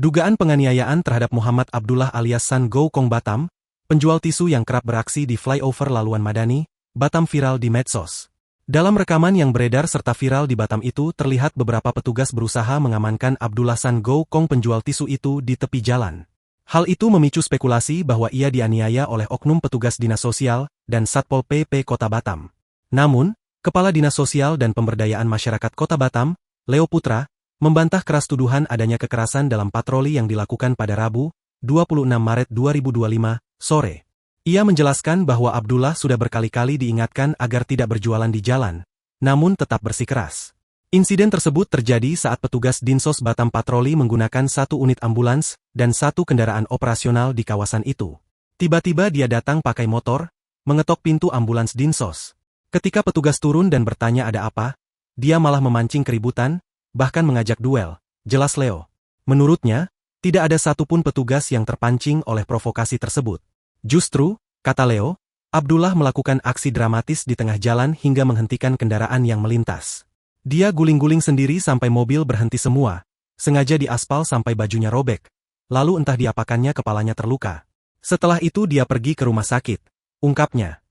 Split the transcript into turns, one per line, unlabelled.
Dugaan penganiayaan terhadap Muhammad Abdullah alias San Go Kong Batam, penjual tisu yang kerap beraksi di flyover Laluan Madani, Batam viral di medsos. Dalam rekaman yang beredar serta viral di Batam itu terlihat beberapa petugas berusaha mengamankan Abdullah San Go Kong penjual tisu itu di tepi jalan. Hal itu memicu spekulasi bahwa ia dianiaya oleh oknum petugas Dinas Sosial dan Satpol PP Kota Batam. Namun, Kepala Dinas Sosial dan Pemberdayaan Masyarakat Kota Batam, Leo Putra, membantah keras tuduhan adanya kekerasan dalam patroli yang dilakukan pada Rabu, 26 Maret 2025, sore. Ia menjelaskan bahwa Abdullah sudah berkali-kali diingatkan agar tidak berjualan di jalan, namun tetap bersikeras. Insiden tersebut terjadi saat petugas Dinsos Batam patroli menggunakan 1 unit ambulans dan 1 kendaraan operasional di kawasan itu. Tiba-tiba dia datang pakai motor, mengetok pintu ambulans Dinsos. Ketika petugas turun dan bertanya ada apa, dia malah memancing keributan, bahkan mengajak duel, jelas Leo. Menurutnya, tidak ada satupun petugas yang terpancing oleh provokasi tersebut. Justru, kata Leo, Abdullah melakukan aksi dramatis di tengah jalan hingga menghentikan kendaraan yang melintas. Dia guling-guling sendiri sampai mobil berhenti semua, sengaja di aspal sampai bajunya robek, lalu entah diapakannya kepalanya terluka. Setelah itu dia pergi ke rumah sakit, ungkapnya.